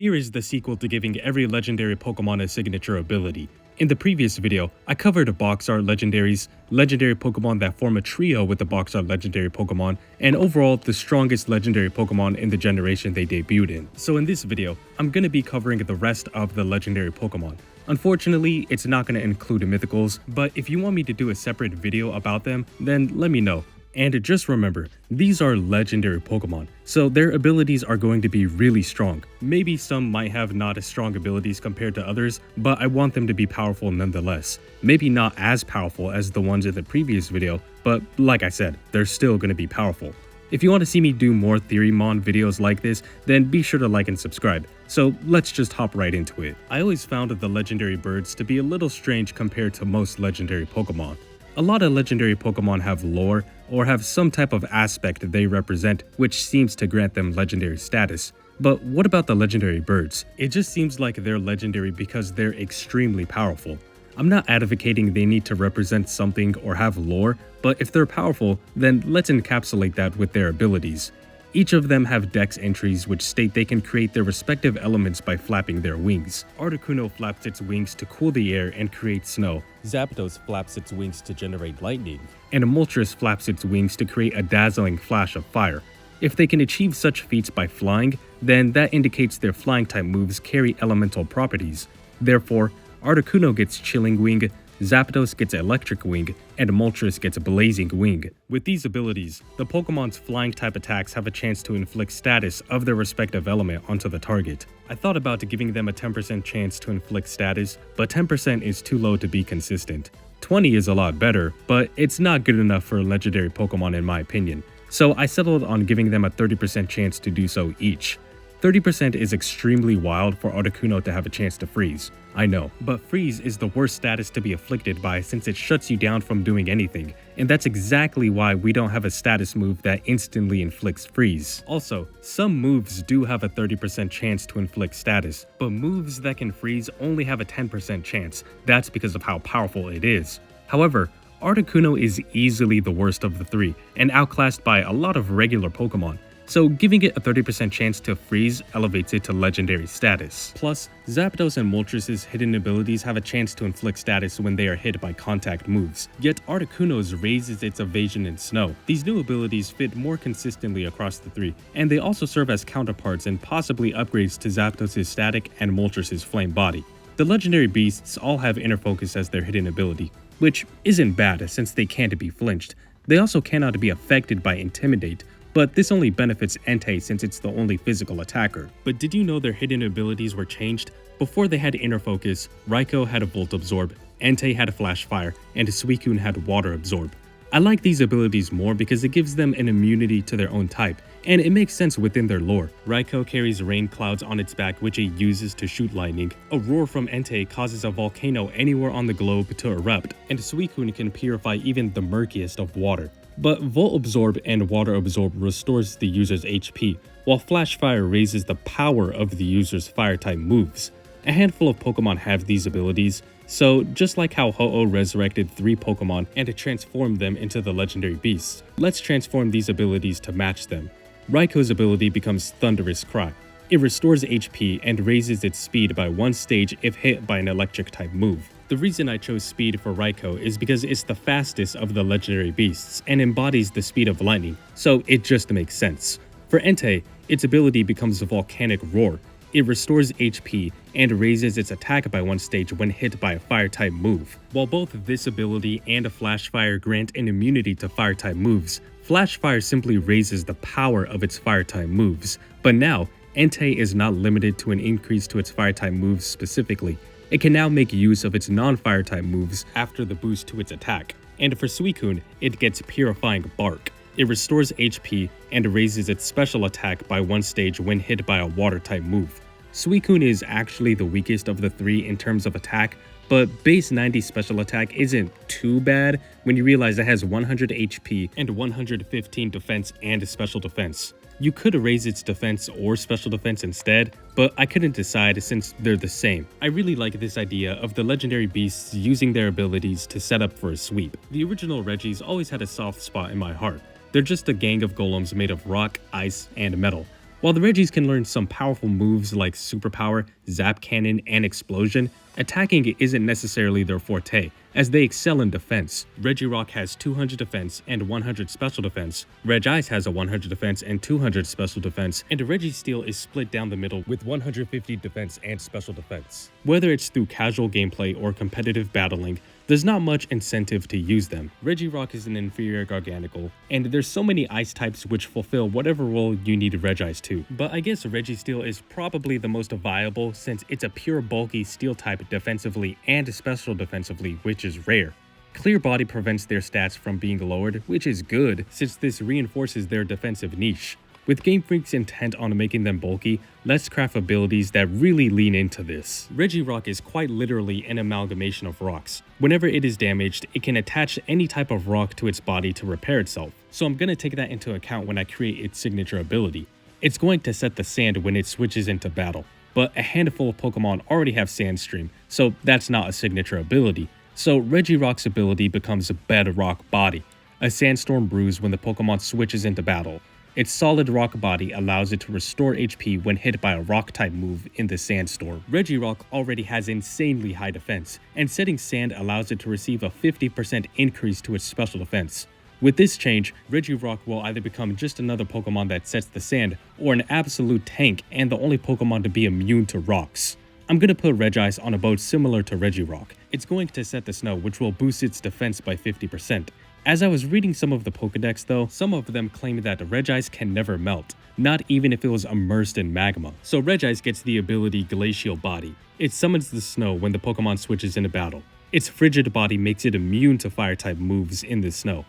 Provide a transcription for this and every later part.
Here is the sequel to giving every legendary Pokemon a signature ability. In the previous video, I covered box art legendaries, legendary Pokemon that form a trio with the box art legendary Pokemon, and overall the strongest legendary Pokemon in the generation they debuted in. So in this video, I'm going to be covering the rest of the legendary Pokemon. Unfortunately, it's not going to include mythicals, but if you want me to do a separate video about them, then let me know. And just remember, these are legendary Pokemon, so their abilities are going to be really strong. Maybe some might have not as strong abilities compared to others, but I want them to be powerful nonetheless. Maybe not as powerful as the ones in the previous video, but like I said, they're still going to be powerful. If you want to see me do more Theorymon videos like this, then be sure to like and subscribe. So let's just hop right into it. I always found the legendary birds to be a little strange compared to most legendary Pokemon. A lot of legendary Pokemon have lore, or have some type of aspect they represent which seems to grant them legendary status. But what about the legendary birds? It just seems like they're legendary because they're extremely powerful. I'm not advocating they need to represent something or have lore, but if they're powerful, then let's encapsulate that with their abilities. Each of them have dex entries which state they can create their respective elements by flapping their wings. Articuno flaps its wings to cool the air and create snow. Zapdos flaps its wings to generate lightning. And Moltres flaps its wings to create a dazzling flash of fire. If they can achieve such feats by flying, then that indicates their flying type moves carry elemental properties. Therefore, Articuno gets Chilling Wing, Zapdos gets Electric Wing, and Moltres gets Blazing Wing. With these abilities, the Pokemon's flying type attacks have a chance to inflict status of their respective element onto the target. I thought about giving them a 10% chance to inflict status, but 10% is too low to be consistent. 20 is a lot better, but it's not good enough for legendary Pokemon in my opinion. So I settled on giving them a 30% chance to do so each. 30% is extremely wild for Articuno to have a chance to freeze. I know, but freeze is the worst status to be afflicted by since it shuts you down from doing anything, and that's exactly why we don't have a status move that instantly inflicts freeze. Also, some moves do have a 30% chance to inflict status, but moves that can freeze only have a 10% chance. That's because of how powerful it is. However, Articuno is easily the worst of the three, and outclassed by a lot of regular Pokemon. So giving it a 30% chance to freeze elevates it to legendary status. Plus, Zapdos and Moltres' hidden abilities have a chance to inflict status when they are hit by contact moves, yet Articuno's raises its evasion in snow. These new abilities fit more consistently across the three, and they also serve as counterparts and possibly upgrades to Zapdos' static and Moltres' flame body. The legendary beasts all have inner focus as their hidden ability, which isn't bad since they can't be flinched. They also cannot be affected by intimidate, but this only benefits Entei since it's the only physical attacker. But did you know their hidden abilities were changed? Before they had Inner Focus, Raikou had a Volt Absorb, Entei had a Flash Fire, and Suicune had Water Absorb. I like these abilities more because it gives them an immunity to their own type, and it makes sense within their lore. Raikou carries rain clouds on its back which it uses to shoot lightning. A roar from Entei causes a volcano anywhere on the globe to erupt, and Suicune can purify even the murkiest of water. But Volt Absorb and Water Absorb restores the user's HP, while Flash Fire raises the power of the user's fire-type moves. A handful of Pokemon have these abilities, so just like how Ho-Oh resurrected 3 Pokemon and transformed them into the legendary beasts, let's transform these abilities to match them. Raikou's ability becomes Thunderous Cry. It restores HP and raises its speed by 1 stage if hit by an electric-type move. The reason I chose speed for Raikou is because it's the fastest of the legendary beasts and embodies the speed of lightning, so it just makes sense. For Entei, its ability becomes a Volcanic Roar. It restores HP and raises its attack by 1 stage when hit by a fire-type move. While both this ability and a Flash Fire grant an immunity to fire-type moves, Flash Fire simply raises the power of its fire-type moves. But now, Entei is not limited to an increase to its fire-type moves specifically. It can now make use of its non-fire type moves after the boost to its attack. And for Suicune, it gets Purifying Bark. It restores HP and raises its special attack by 1 stage when hit by a water type move. Suicune is actually the weakest of the 3 in terms of attack, but base 90 special attack isn't too bad when you realize it has 100 HP and 115 defense and special defense. You could raise its defense or special defense instead, but I couldn't decide since they're the same. I really like this idea of the legendary beasts using their abilities to set up for a sweep. The original Regis always had a soft spot in my heart. They're just a gang of golems made of rock, ice, and metal. While the Regis can learn some powerful moves like Superpower, Zap Cannon, and Explosion, attacking isn't necessarily their forte, as they excel in defense. Regirock has 200 defense and 100 special defense, Regice has a 100 defense and 200 special defense, and Registeel is split down the middle with 150 defense and special defense. Whether it's through casual gameplay or competitive battling, there's not much incentive to use them. Regirock is an inferior Garganacl, and there's so many ice types which fulfill whatever role you need Regice to. But I guess Registeel is probably the most viable since it's a pure bulky steel type defensively and special defensively, which is rare. Clear Body prevents their stats from being lowered, which is good since this reinforces their defensive niche. With Game Freak's intent on making them bulky, let's craft abilities that really lean into this. Regirock is quite literally an amalgamation of rocks. Whenever it is damaged, it can attach any type of rock to its body to repair itself, so I'm gonna take that into account when I create its signature ability. It's going to set the sand when it switches into battle, but a handful of Pokemon already have Sandstream, so that's not a signature ability. So Regirock's ability becomes a Bedrock Body, a Sandstorm Bruise when the Pokemon switches into battle. Its solid rock body allows it to restore HP when hit by a rock-type move in the Sandstorm. Regirock already has insanely high defense, and setting sand allows it to receive a 50% increase to its special defense. With this change, Regirock will either become just another Pokemon that sets the sand, or an absolute tank and the only Pokemon to be immune to rocks. I'm gonna put Regice on a boat similar to Regirock. It's going to set the snow, which will boost its defense by 50%. As I was reading some of the Pokedex though, some of them claim that Regice can never melt, not even if it was immersed in magma. So Regice gets the ability Glacial Body. It summons the snow when the Pokemon switches into battle. Its frigid body makes it immune to fire-type moves in the snow.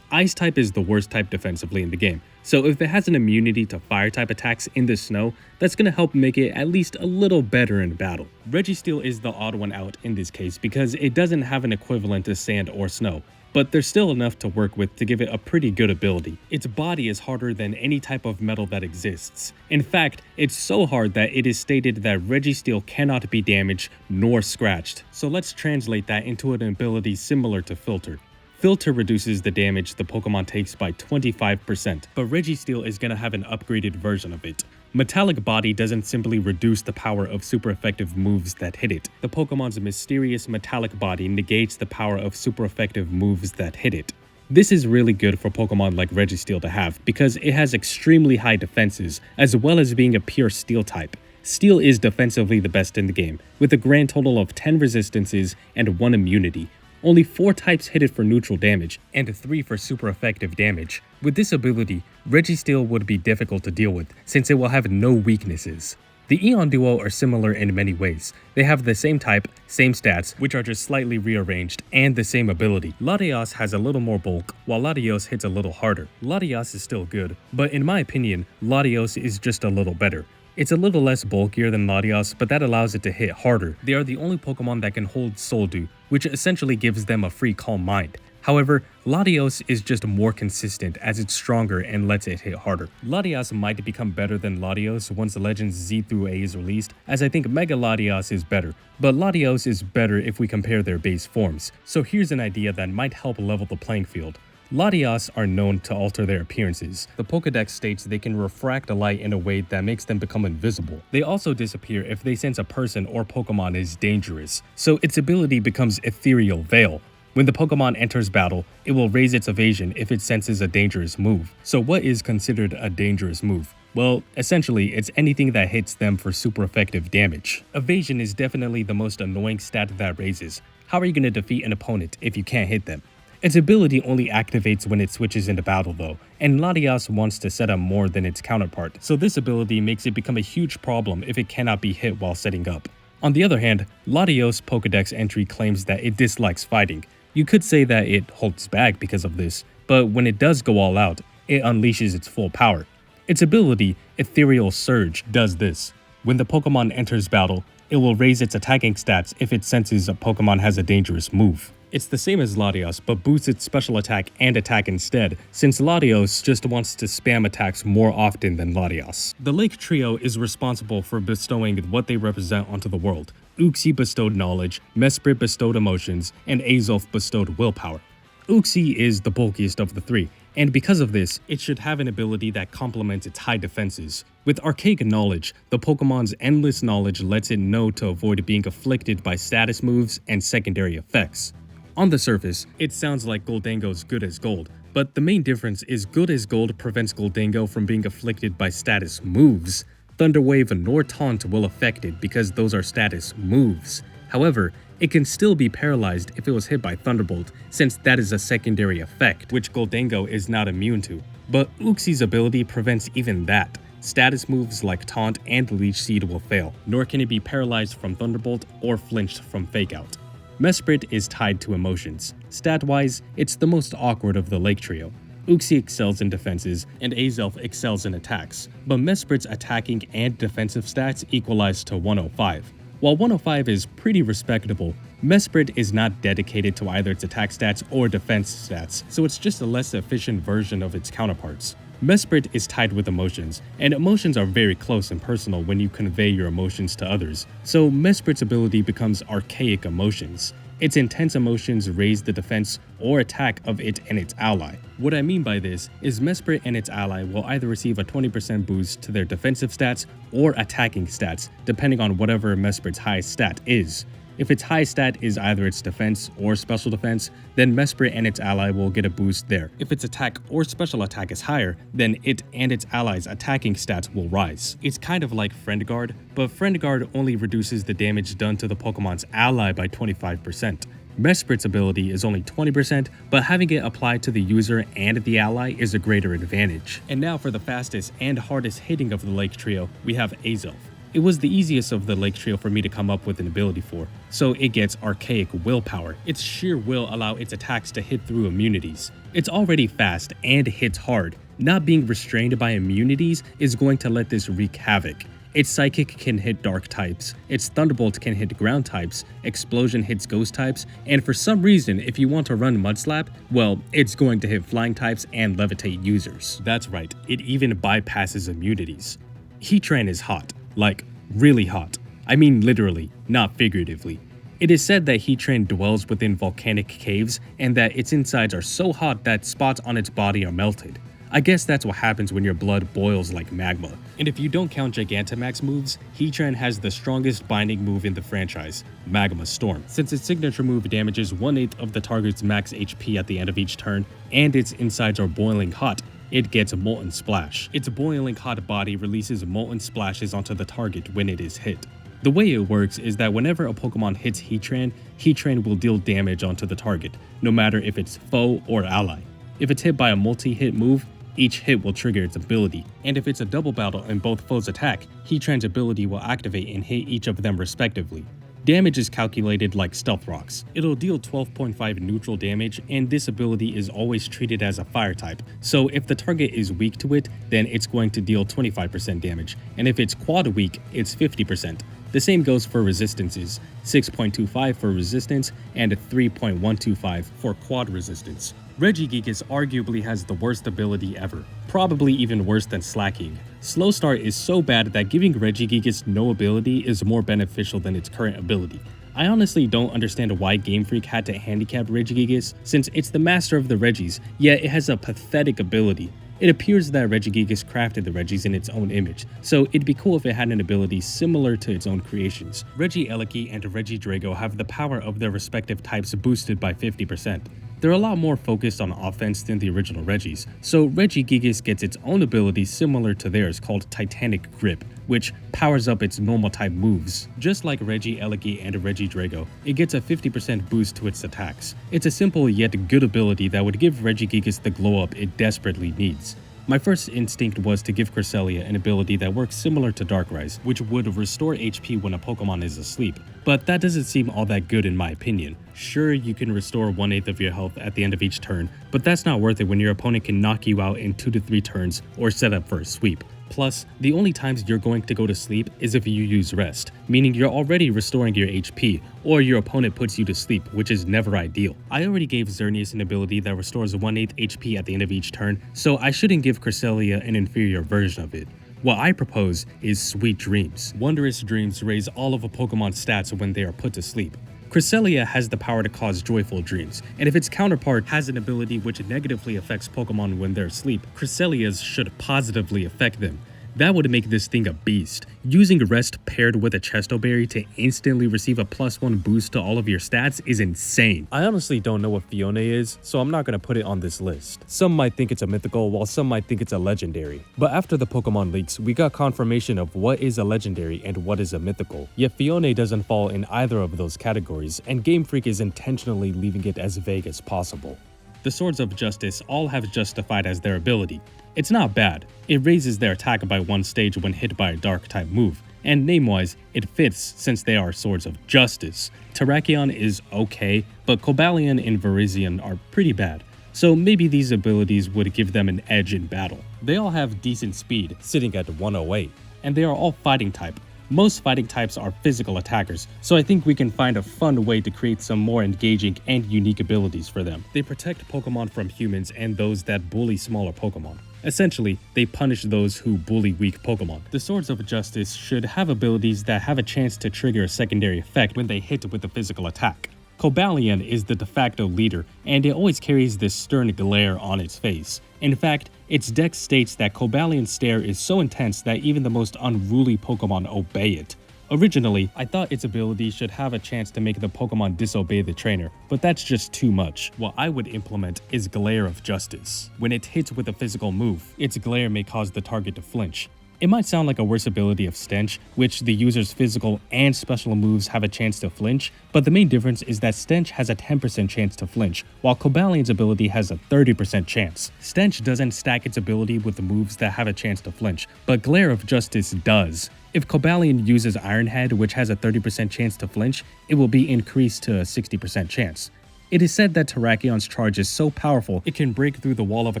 Ice-type is the worst type defensively in the game, so if it has an immunity to fire-type attacks in the snow, that's gonna help make it at least a little better in battle. Registeel is the odd one out in this case because it doesn't have an equivalent to sand or snow, but there's still enough to work with to give it a pretty good ability. Its body is harder than any type of metal that exists. In fact, it's so hard that it is stated that Registeel cannot be damaged nor scratched. So let's translate that into an ability similar to Filter. Filter reduces the damage the Pokemon takes by 25%, but Registeel is gonna have an upgraded version of it. Metallic Body doesn't simply reduce the power of super effective moves that hit it. The Pokemon's mysterious metallic body negates the power of super effective moves that hit it. This is really good for Pokemon like Registeel to have because it has extremely high defenses as well as being a pure steel type. Steel is defensively the best in the game, with a grand total of 10 resistances and 1 immunity. Only 4 types hit it for neutral damage, and 3 for super effective damage. With this ability, Registeel would be difficult to deal with, since it will have no weaknesses. The Eon Duo are similar in many ways. They have the same type, same stats, which are just slightly rearranged, and the same ability. Latios has a little more bulk, while Latios hits a little harder. Latios is still good, but in my opinion, Latios is just a little better. It's a little less bulkier than Latios, but that allows it to hit harder. They are the only Pokemon that can hold Soldew, which essentially gives them a free calm mind. However, Latios is just more consistent as it's stronger and lets it hit harder. Latios might become better than Latios once Legends Z through A is released, as I think Mega Latios is better, but Latios is better if we compare their base forms. So here's an idea that might help level the playing field. Latios are known to alter their appearances. The Pokedex states they can refract light in a way that makes them become invisible. They also disappear if they sense a person or Pokemon is dangerous, so its ability becomes Ethereal Veil. When the Pokemon enters battle, it will raise its evasion if it senses a dangerous move. So what is considered a dangerous move? Well, essentially, it's anything that hits them for super effective damage. Evasion is definitely the most annoying stat that raises. How are you going to defeat an opponent if you can't hit them? Its ability only activates when it switches into battle though, and Latios wants to set up more than its counterpart, so this ability makes it become a huge problem if it cannot be hit while setting up. On the other hand, Latios' Pokedex entry claims that it dislikes fighting. You could say that it holds back because of this, but when it does go all out, it unleashes its full power. Its ability, Ethereal Surge, does this. When the Pokemon enters battle, it will raise its attacking stats if it senses a Pokemon has a dangerous move. It's the same as Latios, but boosts its special attack and attack instead, since Latios just wants to spam attacks more often than Latios. The Lake Trio is responsible for bestowing what they represent onto the world. Uxie bestowed knowledge, Mesprit bestowed emotions, and Azelf bestowed willpower. Uxie is the bulkiest of the 3, and because of this, it should have an ability that complements its high defenses. With archaic knowledge, the Pokemon's endless knowledge lets it know to avoid being afflicted by status moves and secondary effects. On the surface, it sounds like Gholdengo's Good as Gold, but the main difference is Good as Gold prevents Gholdengo from being afflicted by status moves. Thunder Wave nor Taunt will affect it because those are status moves. However, it can still be paralyzed if it was hit by Thunderbolt, since that is a secondary effect, which Gholdengo is not immune to. But Uxie's ability prevents even that. Status moves like Taunt and Leech Seed will fail, nor can it be paralyzed from Thunderbolt or flinched from Fake Out. Mesprit is tied to emotions. Stat-wise, it's the most awkward of the Lake Trio. Uxie excels in defenses, and Azelf excels in attacks, but Mesprit's attacking and defensive stats equalize to 105. While 105 is pretty respectable, Mesprit is not dedicated to either its attack stats or defense stats, so it's just a less efficient version of its counterparts. Mesprit is tied with emotions, and emotions are very close and personal when you convey your emotions to others, so Mesprit's ability becomes archaic emotions. Its intense emotions raise the defense or attack of it and its ally. What I mean by this is Mesprit and its ally will either receive a 20% boost to their defensive stats or attacking stats, depending on whatever Mesprit's highest stat is. If its high stat is either its defense or special defense, then Mesprit and its ally will get a boost there. If its attack or special attack is higher, then it and its allies' attacking stats will rise. It's kind of like Friend Guard, but Friend Guard only reduces the damage done to the Pokemon's ally by 25%. Mesprit's ability is only 20%, but having it applied to the user and the ally is a greater advantage. And now for the fastest and hardest hitting of the Lake Trio, we have Azelf. It was the easiest of the Lake Trio for me to come up with an ability for, so it gets Archaic Willpower. Its sheer will allow its attacks to hit through immunities. It's already fast and hits hard. Not being restrained by immunities is going to let this wreak havoc. Its Psychic can hit Dark types, its Thunderbolt can hit Ground types, Explosion hits Ghost types, and for some reason if you want to run Mud Slap, well, it's going to hit Flying types and Levitate users. That's right, it even bypasses immunities. Heatran is hot. Like, really hot. I mean literally, not figuratively. It is said that Heatran dwells within volcanic caves and that its insides are so hot that spots on its body are melted. I guess that's what happens when your blood boils like magma. And if you don't count Gigantamax moves, Heatran has the strongest binding move in the franchise, Magma Storm. Since its signature move damages 1/8 of the target's max HP at the end of each turn, and its insides are boiling hot, it gets a Molten Splash. Its boiling hot body releases molten splashes onto the target when it is hit. The way it works is that whenever a Pokemon hits Heatran, Heatran will deal damage onto the target, no matter if it's foe or ally. If it's hit by a multi-hit move, each hit will trigger its ability, and if it's a double battle and both foes attack, Heatran's ability will activate and hit each of them respectively. Damage is calculated like Stealth Rocks. It'll deal 12.5 neutral damage, and this ability is always treated as a fire type, so if the target is weak to it, then it's going to deal 25% damage, and if it's quad weak, it's 50%. The same goes for resistances, 6.25 for resistance and 3.125 for quad resistance. Regigigas arguably has the worst ability ever, probably even worse than Slacking. Slow Start is so bad that giving Regigigas no ability is more beneficial than its current ability. I honestly don't understand why Game Freak had to handicap Regigigas, since it's the master of the Regis, yet it has a pathetic ability. It appears that Regigigas crafted the Regis in its own image, so it'd be cool if it had an ability similar to its own creations. Regieleki and Drago have the power of their respective types boosted by 50%. They're a lot more focused on offense than the original Regis, so Regigigas gets its own ability similar to theirs called Titanic Grip, which powers up its normal type moves. Just like Regieleki and Drago, it gets a 50% boost to its attacks. It's a simple yet good ability that would give Regigigas the glow up it desperately needs. My first instinct was to give Cresselia an ability that works similar to Darkrai, which would restore HP when a Pokemon is asleep, but that doesn't seem all that good in my opinion. Sure, you can restore 1/8 of your health at the end of each turn, but that's not worth it when your opponent can knock you out in 2 to 3 turns or set up for a sweep. Plus, the only times you're going to go to sleep is if you use rest, meaning you're already restoring your HP, or your opponent puts you to sleep, which is never ideal. I already gave Xerneas an ability that restores 1/8 HP at the end of each turn, so I shouldn't give Cresselia an inferior version of it. What I propose is Sweet Dreams. Wondrous dreams raise all of a Pokemon's stats when they are put to sleep. Cresselia has the power to cause joyful dreams, and if its counterpart has an ability which negatively affects Pokemon when they're asleep, Cresselia's should positively affect them. That would make this thing a beast. Using Rest paired with a Chesto Berry to instantly receive a +1 boost to all of your stats is insane. I honestly don't know what Phione is, so I'm not gonna put it on this list. Some might think it's a mythical, while some might think it's a legendary. But after the Pokemon leaks, we got confirmation of what is a legendary and what is a mythical. Yet Phione doesn't fall in either of those categories, and Game Freak is intentionally leaving it as vague as possible. The Swords of Justice all have Justified as their ability. It's not bad. It raises their attack by 1 stage when hit by a Dark-type move, and name-wise, it fits since they are Swords of Justice. Terrakion is okay, but Cobalion and Virizion are pretty bad, so maybe these abilities would give them an edge in battle. They all have decent speed, sitting at 108, and they are all fighting type. Most fighting types are physical attackers, so I think we can find a fun way to create some more engaging and unique abilities for them. They protect Pokemon from humans and those that bully smaller Pokemon. Essentially, they punish those who bully weak Pokemon. The Swords of Justice should have abilities that have a chance to trigger a secondary effect when they hit with a physical attack. Cobalion is the de facto leader, and it always carries this stern glare on its face. In fact, its dex states that Cobalion's stare is so intense that even the most unruly Pokemon obey it. Originally, I thought its ability should have a chance to make the Pokemon disobey the trainer, but that's just too much. What I would implement is Glare of Justice. When it hits with a physical move, its glare may cause the target to flinch. It might sound like a worse ability of Stench, which the user's physical and special moves have a chance to flinch, but the main difference is that Stench has a 10% chance to flinch, while Cobalion's ability has a 30% chance. Stench doesn't stack its ability with the moves that have a chance to flinch, but Glare of Justice does. If Cobalion uses Iron Head, which has a 30% chance to flinch, it will be increased to a 60% chance. It is said that Terrakion's charge is so powerful it can break through the wall of a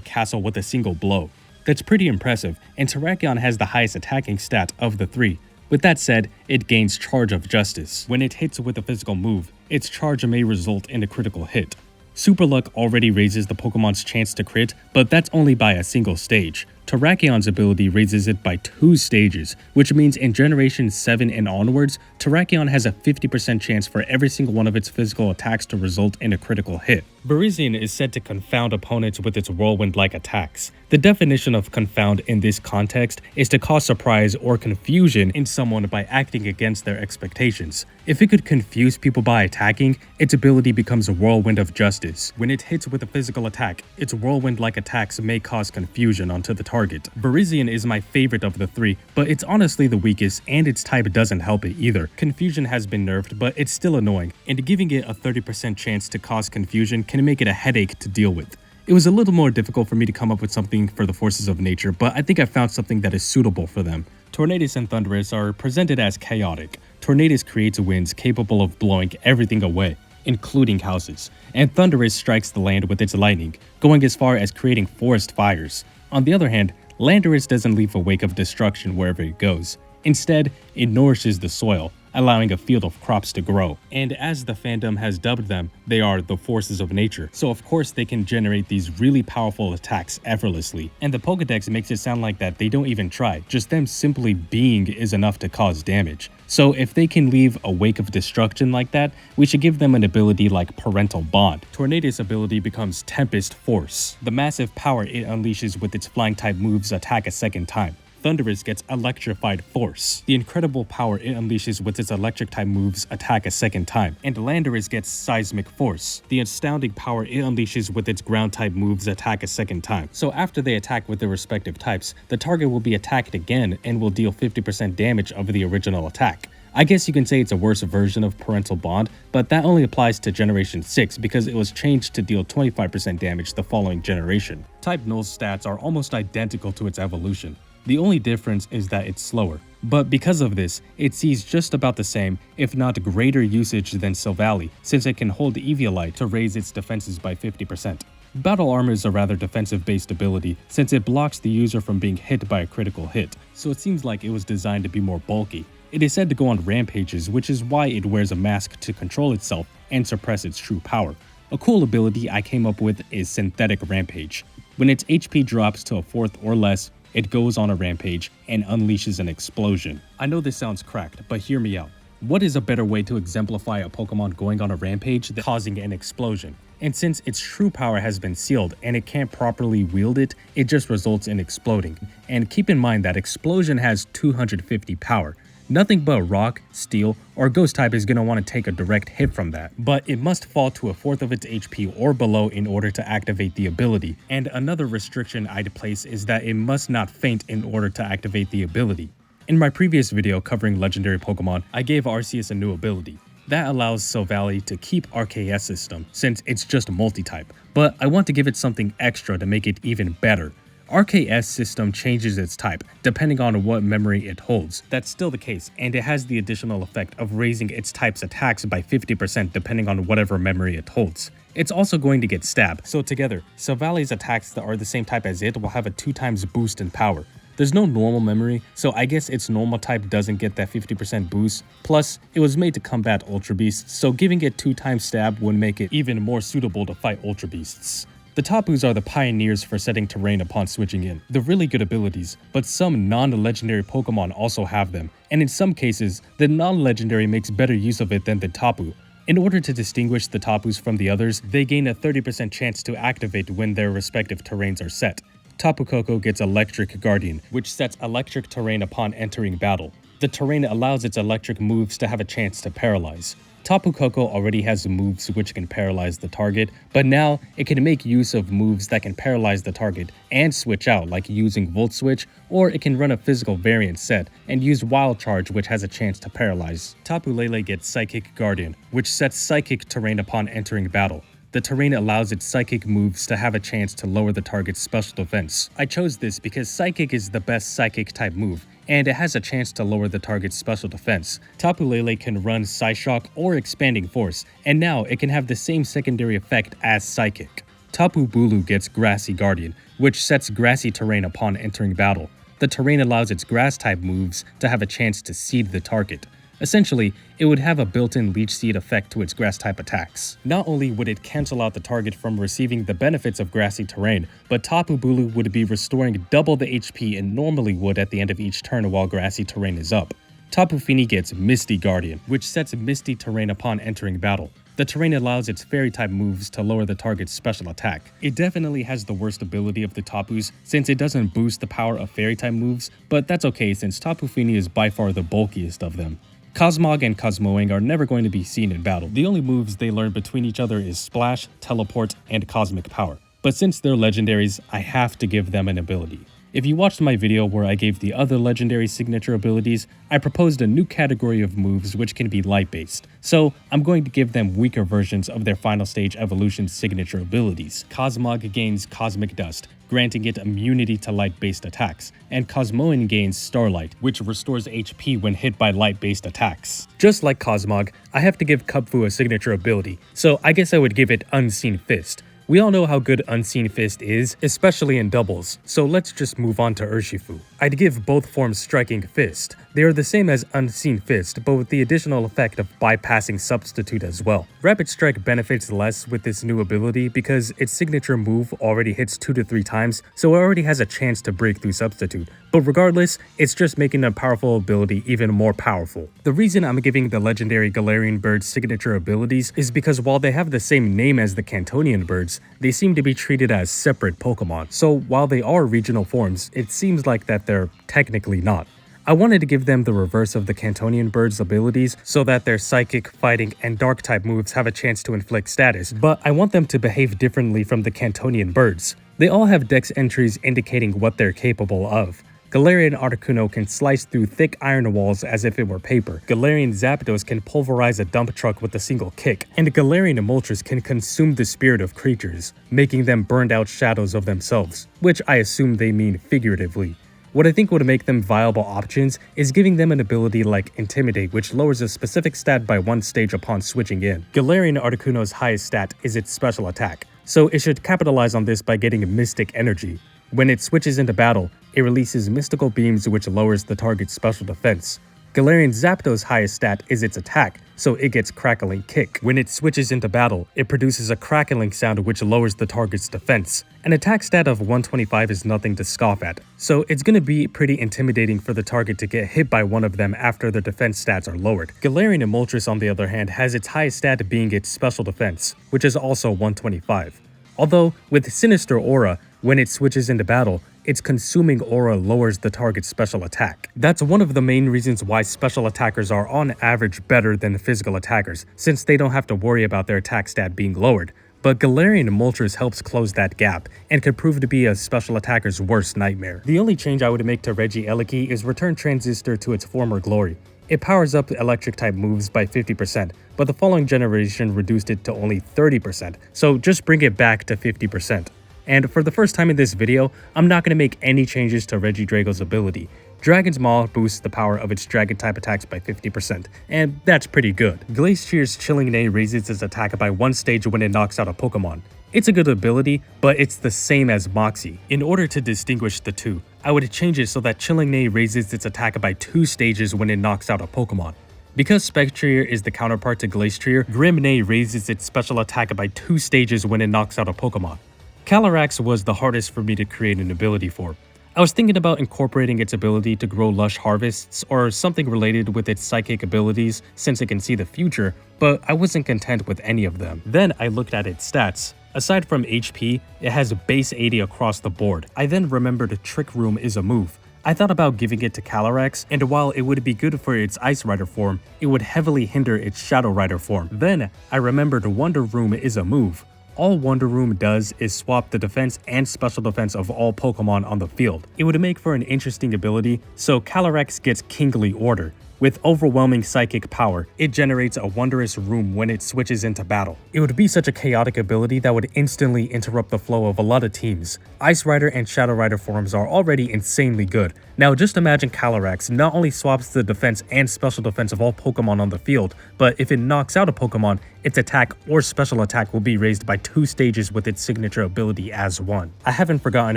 castle with a single blow. That's pretty impressive, and Terrakion has the highest attacking stat of the 3. With that said, it gains Charge of Justice. When it hits with a physical move, its charge may result in a critical hit. Super Luck already raises the Pokemon's chance to crit, but that's only by a single stage. Terrakion's ability raises it by 2 stages, which means in Generation 7 and onwards, Terrakion has a 50% chance for every single one of its physical attacks to result in a critical hit. Virizion is said to confound opponents with its whirlwind-like attacks. The definition of confound in this context is to cause surprise or confusion in someone by acting against their expectations. If it could confuse people by attacking, its ability becomes a Whirlwind of Justice. When it hits with a physical attack, its whirlwind-like attacks may cause confusion onto the target. Virizion is my favorite of the 3, but it's honestly the weakest, and its type doesn't help it either. Confusion has been nerfed, but it's still annoying, and giving it a 30% chance to cause confusion can make it a headache to deal with. It was a little more difficult for me to come up with something for the forces of nature, but I think I found something that is suitable for them. Tornadus and Thundurus are presented as chaotic. Tornadus creates winds capable of blowing everything away, including houses, and Thundurus strikes the land with its lightning, going as far as creating forest fires. On the other hand, Landorus doesn't leave a wake of destruction wherever it goes. Instead, it nourishes the soil, allowing a field of crops to grow. And as the fandom has dubbed them, they are the forces of nature. So of course they can generate these really powerful attacks effortlessly. And the Pokédex makes it sound like that they don't even try, just them simply being is enough to cause damage. So if they can leave a wake of destruction like that, we should give them an ability like Parental Bond. Tornadus' ability becomes Tempest Force. The massive power it unleashes with its flying type moves attack a second time. Thundurus gets Electrified Force. The incredible power it unleashes with its electric type moves attack a second time. And Landorus gets Seismic Force. The astounding power it unleashes with its ground type moves attack a second time. So after they attack with their respective types, the target will be attacked again and will deal 50% damage of the original attack. I guess you can say it's a worse version of Parental Bond, but that only applies to Generation 6 because it was changed to deal 25% damage the following generation. Type Null's stats are almost identical to its evolution. The only difference is that it's slower, but because of this, it sees just about the same, if not greater usage than Silvally, since it can hold Eviolite to raise its defenses by 50%. Battle Armor is a rather defensive-based ability, since it blocks the user from being hit by a critical hit, so it seems like it was designed to be more bulky. It is said to go on rampages, which is why it wears a mask to control itself and suppress its true power. A cool ability I came up with is Synthetic Rampage. When its HP drops to a 4th or less, it goes on a rampage and unleashes an explosion. I know this sounds cracked, but hear me out. What is a better way to exemplify a Pokemon going on a rampage than causing an explosion? and since its true power has been sealed and it can't properly wield it, it just results in exploding. And keep in mind that explosion has 250 power. Nothing but rock, steel, or ghost type is going to want to take a direct hit from that, but it must fall to a fourth of its HP or below in order to activate the ability. And another restriction I'd place is that it must not faint in order to activate the ability. In my previous video covering legendary Pokemon, I gave Arceus a new ability. That allows Silvally to keep Arceus system since it's just multi-type, but I want to give it something extra to make it even better. Arceus system changes its type depending on what memory it holds. That's still the case, and it has the additional effect of raising its type's attacks by 50% depending on whatever memory it holds. It's also going to get Stab, so together, Silvally's attacks that are the same type as it will have a 2x boost in power. There's no normal memory, so I guess its normal type doesn't get that 50% boost. Plus, it was made to combat Ultra Beasts, so giving it 2x Stab would make it even more suitable to fight Ultra Beasts. The Tapus are the pioneers for setting terrain upon switching in. They're really good abilities, but some non-legendary Pokemon also have them, and in some cases, the non-legendary makes better use of it than the Tapu. In order to distinguish the Tapus from the others, they gain a 30% chance to activate when their respective terrains are set. Tapu Koko gets Electric Guardian, which sets electric terrain upon entering battle. The terrain allows its electric moves to have a chance to paralyze. Tapu Koko already has moves which can paralyze the target, but now it can make use of moves that can paralyze the target and switch out, like using Volt Switch, or it can run a physical variant set and use Wild Charge, which has a chance to paralyze. Tapu Lele gets Psychic Guardian, which sets psychic terrain upon entering battle. The terrain allows its psychic moves to have a chance to lower the target's special defense. I chose this because Psychic is the best psychic type move, and it has a chance to lower the target's special defense. Tapu Lele can run Psyshock or Expanding Force, and now it can have the same secondary effect as Psychic. Tapu Bulu gets Grassy Guardian, which sets grassy terrain upon entering battle. The terrain allows its grass type moves to have a chance to seed the target. Essentially, it would have a built-in Leech Seed effect to its grass-type attacks. Not only would it cancel out the target from receiving the benefits of grassy terrain, but Tapu Bulu would be restoring double the HP it normally would at the end of each turn while grassy terrain is up. Tapu Fini gets Misty Guardian, which sets misty terrain upon entering battle. The terrain allows its fairy-type moves to lower the target's special attack. It definitely has the worst ability of the Tapus since it doesn't boost the power of fairy-type moves, but that's okay since Tapu Fini is by far the bulkiest of them. Cosmog and Cosmoing are never going to be seen in battle. The only moves they learn between each other is Splash, Teleport, and Cosmic Power. But since they're legendaries, I have to give them an ability. If you watched my video where I gave the other legendary signature abilities, I proposed a new category of moves which can be light-based. So I'm going to give them weaker versions of their final stage evolution signature abilities. Cosmog gains Cosmic Dust, granting it immunity to light-based attacks, and Cosmoan gains Starlight, which restores HP when hit by light-based attacks. Just like Cosmog, I have to give Kubfu a signature ability, so I guess I would give it Unseen Fist. We all know how good Unseen Fist is, especially in doubles, so let's just move on to Urshifu. I'd give both forms Striking Fist. They are the same as Unseen Fist, but with the additional effect of bypassing Substitute as well. Rapid Strike benefits less with this new ability because its signature move already hits 2 to 3 times, so it already has a chance to break through Substitute. But regardless, it's just making a powerful ability even more powerful. The reason I'm giving the legendary Galarian birds signature abilities is because while they have the same name as the Cantonian birds, they seem to be treated as separate Pokemon. So while they are regional forms, it seems like that they're technically not. I wanted to give them the reverse of the Cantonian birds' abilities so that their psychic, fighting, and dark type moves have a chance to inflict status, but I want them to behave differently from the Cantonian birds. They all have dex entries indicating what they're capable of. Galarian Articuno can slice through thick iron walls as if it were paper. Galarian Zapdos can pulverize a dump truck with a single kick. And Galarian Moltres can consume the spirit of creatures, making them burned out shadows of themselves, which I assume they mean figuratively. What I think would make them viable options is giving them an ability like Intimidate, which lowers a specific stat by 1 stage upon switching in. Galarian Articuno's highest stat is its special attack, so it should capitalize on this by getting Mystic Energy. When it switches into battle, it releases mystical beams which lowers the target's special defense. Galarian Zapdos' highest stat is its attack, so it gets Crackling Kick. When it switches into battle, it produces a crackling sound which lowers the target's defense. An attack stat of 125 is nothing to scoff at, so it's gonna be pretty intimidating for the target to get hit by one of them after their defense stats are lowered. Galarian Moltres, on the other hand, has its highest stat being its special defense, which is also 125. Although, with Sinister Aura, when it switches into battle, its consuming aura lowers the target's special attack. That's one of the main reasons why special attackers are on average better than physical attackers, since they don't have to worry about their attack stat being lowered. But Galarian Moltres helps close that gap, and could prove to be a special attacker's worst nightmare. The only change I would make to Regieleki is return Transistor to its former glory. It powers up electric-type moves by 50%, but the following generation reduced it to only 30%, so just bring it back to 50%. And for the first time in this video, I'm not going to make any changes to Regidrago's ability. Dragon's Maw boosts the power of its Dragon-type attacks by 50%, and that's pretty good. Glacier's Chilling Neigh raises its attack by 1 stage when it knocks out a Pokemon. It's a good ability, but it's the same as Moxie. In order to distinguish the two, I would change it so that Chilling Neigh raises its attack by 2 stages when it knocks out a Pokemon. Because Spectrier is the counterpart to Glastrier, Grim Neigh raises its special attack by 2 stages when it knocks out a Pokemon. Calyrex was the hardest for me to create an ability for. I was thinking about incorporating its ability to grow lush harvests or something related with its psychic abilities since it can see the future, but I wasn't content with any of them. Then I looked at its stats. Aside from HP, it has base 80 across the board. I then remembered Trick Room is a move. I thought about giving it to Calyrex, and while it would be good for its Ice Rider form, it would heavily hinder its Shadow Rider form. Then I remembered Wonder Room is a move. All Wonder Room does is swap the defense and special defense of all Pokemon on the field. It would make for an interesting ability, so Calyrex gets Kingly Order. With overwhelming psychic power, it generates a wondrous room when it switches into battle. It would be such a chaotic ability that would instantly interrupt the flow of a lot of teams. Ice Rider and Shadow Rider forms are already insanely good. Now just imagine Calyrex not only swaps the defense and special defense of all Pokemon on the field, but if it knocks out a Pokemon, its attack or special attack will be raised by 2 stages with its signature ability as one. I haven't forgotten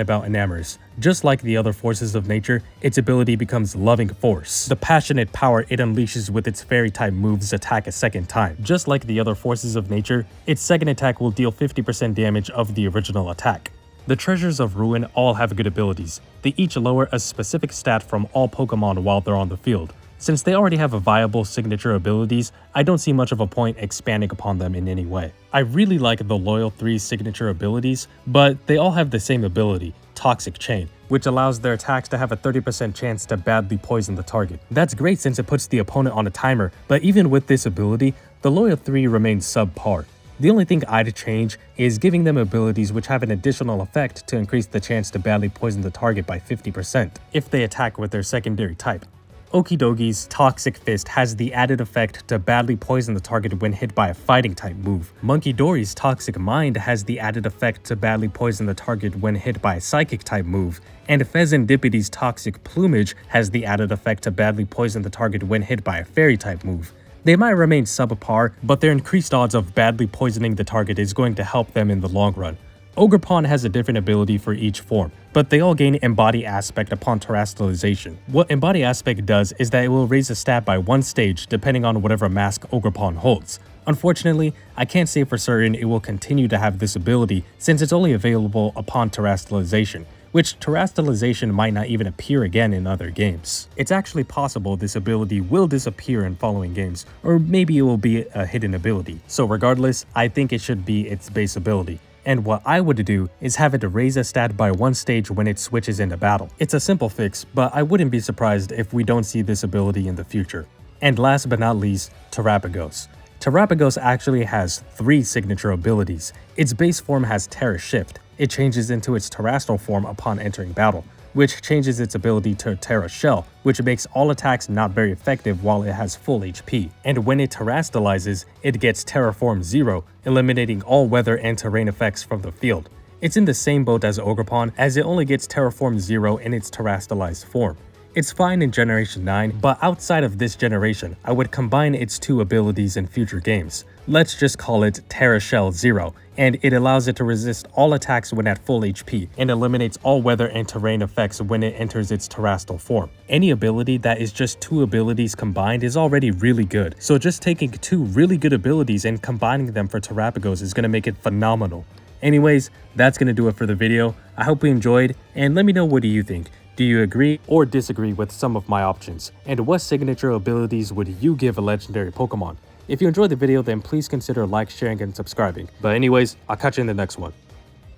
about Enamorus. Just like the other forces of nature, its ability becomes Loving Force. The passionate power it unleashes with its Fairy-type moves attack a second time. Just like the other forces of nature, its second attack will deal 50% damage of the original attack. The Treasures of Ruin all have good abilities. They each lower a specific stat from all Pokemon while they're on the field. Since they already have viable signature abilities, I don't see much of a point expanding upon them in any way. I really like the Loyal 3's signature abilities, but they all have the same ability, Toxic Chain, which allows their attacks to have a 30% chance to badly poison the target. That's great since it puts the opponent on a timer, but even with this ability, the Loyal 3 remains subpar. The only thing I'd change is giving them abilities which have an additional effect to increase the chance to badly poison the target by 50% if they attack with their secondary type. Okidogi's Toxic Fist has the added effect to badly poison the target when hit by a fighting type move. Monkey Dory's Toxic Mind has the added effect to badly poison the target when hit by a psychic type move. And Pheasantdipity's Toxic Plumage has the added effect to badly poison the target when hit by a fairy type move. They might remain subpar, but their increased odds of badly poisoning the target is going to help them in the long run. Ogerpon has a different ability for each form, but they all gain Embody Aspect upon terrestrialization. What Embody Aspect does is that it will raise a stat by 1 stage depending on whatever mask Ogerpon holds. Unfortunately, I can't say for certain it will continue to have this ability since it's only available upon terrestrialization, which terrestrialization might not even appear again in other games. It's actually possible this ability will disappear in following games, or maybe it will be a hidden ability. So regardless, I think it should be its base ability. And what I would do is have it raise a stat by 1 stage when it switches into battle. It's a simple fix, but I wouldn't be surprised if we don't see this ability in the future. And last but not least, Terapagos. Terapagos actually has 3 signature abilities. Its base form has Terra Shift. It changes into its terrestrial form upon entering battle, which changes its ability to Terra Shell, which makes all attacks not very effective while it has full HP. And when it terrestrializes, it gets Terraform 0, eliminating all weather and terrain effects from the field. It's in the same boat as Ogerpon, as it only gets Terraform 0 in its terrestrialized form. It's fine in Generation 9, but outside of this generation, I would combine its 2 abilities in future games. Let's just call it Terra Shell 0, and it allows it to resist all attacks when at full HP, and eliminates all weather and terrain effects when it enters its terrestrial form. Any ability that is just 2 abilities combined is already really good, so just taking 2 really good abilities and combining them for Terrapagos is going to make it phenomenal. Anyways, that's going to do it for the video. I hope you enjoyed, and let me know what do you think. Do you agree or disagree with some of my options? And what signature abilities would you give a legendary Pokemon? If you enjoyed the video, then please consider sharing, and subscribing. But anyways, I'll catch you in the next one.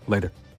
Later.